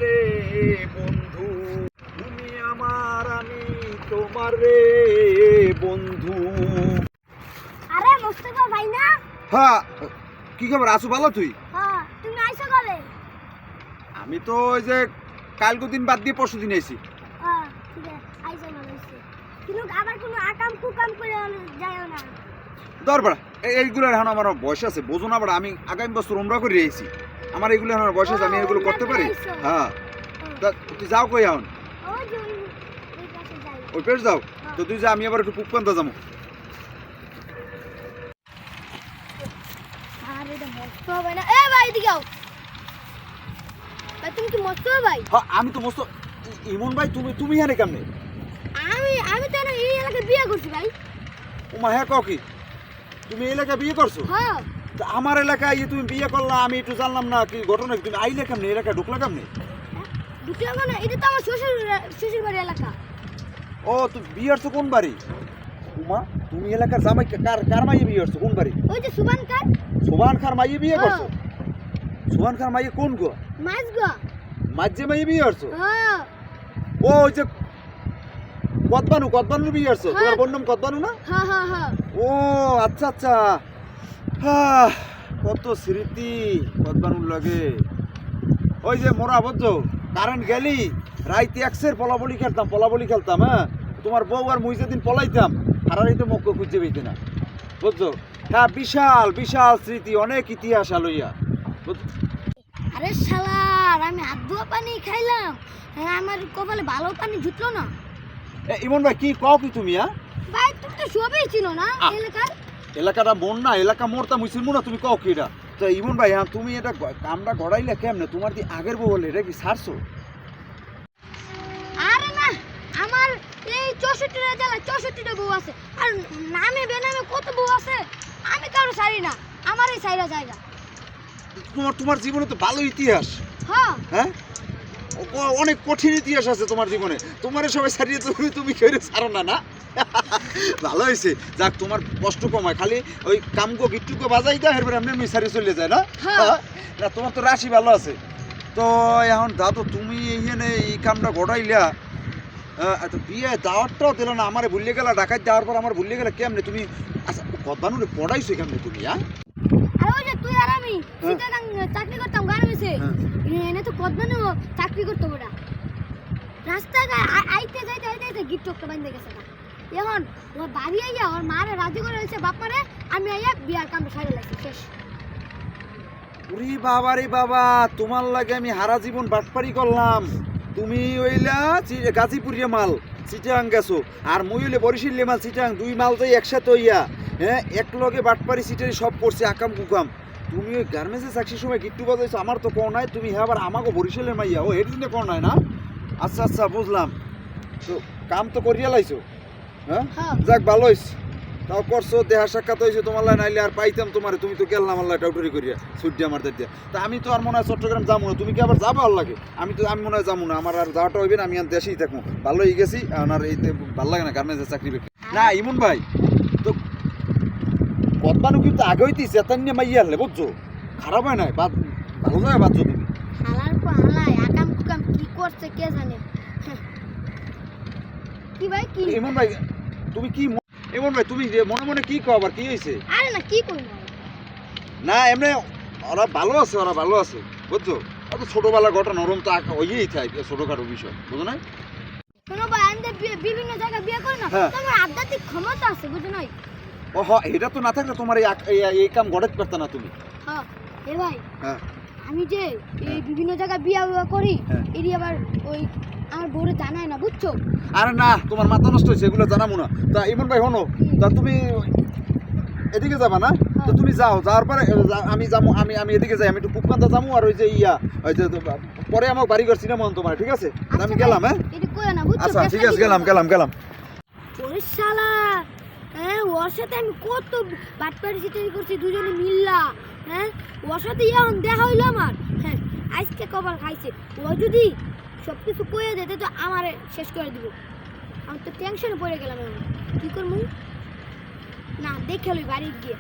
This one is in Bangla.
রে বন্ধু, তুমি আমার আমি তোমার রে বন্ধু। আরে মোস্তফা ভাই না? হ্যাঁ, কি খবর? আছো ভালো? তুই? হ্যাঁ, তুমি আইছো কবে? আমি তো ওই যে কালকে দিন বাদ দিয়ে পরশু দিন আইছি। হ্যাঁ, ঠিক আছে, আইছো ভালো হইছে। কিন্তু আবার কোনো আকাম কুকাম করে যায়ও না। দরবার এইগুলো এখন আমার বয়স আছে, বোঝো না? আমি আগামী বছর উমরা করে আইছি, আমার এগুলো এখন বয়স আছে, আমি এগুলো করতে পারি? হ্যাঁ, তা তুই যাও কই এখন? ওই যে ওই পাশে যাই। ওই পেশ যাও তো, তুই যা, আমি আবার একটু পুকপান্তা যাবো। আরে এটা মোস্তফা ভাই না? এ ভাই এদিকে আও। ভাই তুমি কি মোস্তফা ভাই? হ্যাঁ, আমি তো মস্ত। ইমন ভাই, তুমি এখানে কেমনে? আমি তো না এই এলাকায় বিয়ে করছি ভাই। ওমা, হ্যাঁ কও কি? তুমি এই এলাকায় বিয়ে করছো? হ্যাঁ। তা আমার এলাকায় তুমি বিয়ে করলা, আমি একটু জানলাম না কি ঘটনা? তুমি আইলে কেমনে এলাকায়, ঢুকলা কেমনে? ঢুকলাম না, এটা তো আমার শ্বশুর বাড়ি এলাকা। ও, তুমি বিয়ে করছো কোন বাড়ি? উমা, তুমি এলাকার জামাই কার মাইয়ে বিয়ে করছো? কোন বাড়ি? ওই যে সুবান কার। সোবান খার মাইয়ে বিয়ে করছো? সোবান খার মাইয়ে কোন গো? মাছ গো। মাঝে মাইয়ে বিয়ে করছো? হ্যাঁ। ও, ওই যে কদবানু বিয়ে করছো? তোমার বোন নাম কদবানু না? হ্যাঁ হ্যাঁ হ্যাঁ। ও আচ্ছা আচ্ছা। হ্যাঁ, কত স্মৃতি কদবানুর লাগে। ওই যে মোরা বুঝছো, কারেন্ট গেলি রাইতে একসের পলাবলি খেলতাম। হ্যাঁ, তোমার বউ আর মুই যেদিন পলাইতাম হারারিতে মক্ক খুঁজে পেইতে না, বুঝছো? হ্যাঁ, বিশাল বিশাল স্মৃতি, অনেক ইতিহাস আলইয়া। আরে শালার, আমি হাত ধোয়া পানি খাইলাম, হ্যাঁ আমার কপালে ভালো পানি জুটলো না। ইমন ভাই, কি কও কি তুমি? ভাই তুমি তো সবই ছিল না এলাকার। এলাকাটা মোর না, এলাকা মোরতা মুসলিম না, তুমি কও কি এটা? তো ইমন ভাই, হ্যাঁ তুমি এটা কামটা গড়াইলে কেমনে? তোমার দি আগের বউ বলে এটা কি ছাড়ছো? আরে না, আমার এই 64টা জেলা 64টা বউ আছে, আর নামে বেনামে কত বউ আছে, আমি কারো ছাড়ি না, আমার এই সাইরা জায়গা। তোমার জীবনে তো ভালো ইতিহাস। হ্যাঁ হ্যাঁ, অনেক কঠিন ইতিহাস আছে তোমার জীবনে। তোমার সবাই ছাড়িয়ে তুমি কেউ ছাড়ো না, না? ভালো হয়েছে, যাক তোমার কষ্ট কমায়, খালি ওই কামগো গিট্টুকো বাজাই দেয়, এরপরে এমনি ছাড়িয়ে চলে যায়, না? না, তোমার তো রাশি ভালো আছে। তো এখন দাদু, তুমি এইখানে এই কামটা ঘটাইলা, এত বিয়ে দাওয়াতটাও দিল না, আমারে ভুলিয়ে গেলা, ডাকাত দেওয়ার পর আমার ভুলিয়ে গেলা কেমনে তুমি? আচ্ছা, কদবানুরে পড়াইছো কেমনে তুমি? আর ওই যে তুই আর আমি চিটাগাং চাকরি করতাম গার্মেন্টসে, এনে তো কদবানো চাকরি করতো ওরা। রাস্তায় আইতে যাইতে গিট্টুকটা বাইন্ধে গেছে না। এখন ওর বাড়ি আইয়া ওর মারে রাজি করে রয়েছে বাপারে, আমি আইয়া বিয়ার কামটা সাইরে লাগছি, শেষ। ওরে বাবা রে বাবা, তোমার লাগে আমি হারা জীবন বাটপারি করলাম। তুমি ওইলা গাজীপুরিয়া মাল চিটাং গেছো, আর মুই হইলে বরিশালে মাল চিটাং, দুই মাল যাই একসাথে হইয়া, হ্যাঁ, এক লগে বাটপারি চিটারি সব করছে আকাম কুকাম। তুমি ওই গার্মেন্টসে চাকরির সময় গিট্টু বাজাইছো, আমার তো কো নাই, তুমি হ্যাঁ আবার আমাকে বরিশালের মাইয়া, ও এর দিনে কো নাই না? আচ্ছা আচ্ছা, বুঝলাম। তো কাম তো করিয়া লাইছো, হ্যাঁ, যাক ভালো হইছে, তাও করছো, দেহা সাক্ষাৎ হয়েছে তোমার লাই, নাইলে আর পাইতাম তোমার, তুমি তো গেলাম আল্লাহ টাউটারি করিয়া ছুটি আমার দিয়া। তা আমি তো আর মনে হয় চট্টগ্রাম যাবো না, তুমি কি আবার যাবো? আর লাগে আমি মনে হয় যাবো না, আমার আর যাওয়াটা হইবে না, আমি আর দেশেই থাকবো, ভালো হয়ে গেছি। আর এইতে ভালো লাগে না গার্মেন্টসের চাকরি না। ইমন ভাই, তো কদবানু কিন্তু আগে হইতে চেতান্য মাইয়া হলে, বুঝছো? খারাপ হয় নাই, ভালো যায় বাদ তুমি। হালার পর হালাই আকাম কুকাম কি করছে কে জানে। কি ভাই কি? ইমন ভাই, তুমি কি ইমন ভাই, তুমি মনে মনে কি কও? আবার কি হয়েছে? আরে না, কি কই না, এমনি ওরা ভালো আছে, বুঝছো? অত ছোটবেলার ঘটনা, নরম তো হইয়েই থাকে, ছোটখাটো বিষয়, বুঝো না? শোনো ভাই, আমি বিভিন্ন জায়গায় বিয়ে করি না, তোমার আধ্যাত্মিক ক্ষমতা আছে, বুঝো নাই? ও এটা তো না থাকলে তোমার এই কাম গড়াতে পারতা না তুমি। হ্যাঁ এ ভাই, হ্যাঁ, আমি যে এই বিভিন্ন জায়গায় বিয়ে করি, এরই আবার ওই আমার বউরে জানায় না, বুঝছো? আরে না, তোমার মাথা নষ্ট হয়েছে, এগুলো জানাবো না। তা ইমন ভাই হনো, তা তুমি এদিকে যাবা না? তো তুমি যাও, যাওয়ার পরে আমি যাবো, আমি এদিকে যাই, আমি একটু পুকপান্তা যাবো, আর ওই যে ওই যে পরে আমার বাড়ি ঘর সিনেমা তোমার, ঠিক আছে? আমি গেলাম, হ্যাঁ? আচ্ছা ঠিক আছে, গেলাম। ওরে শালা, হ্যাঁ ওর সাথে আমি কত বাটপাড়ি চিটারি করছি দুজনে মিল্লা, হ্যাঁ ওর সাথে এখন দেখা হইলো আমার, হ্যাঁ আজকে কবার খাইছে। ও যদি সব কিছু কয়ে দিতে তো আমার শেষ করে দিব, আমি তো টেনশনে পড়ে গেলাম। এখন কি করবো? না দেখে লই বাড়ি গিয়ে।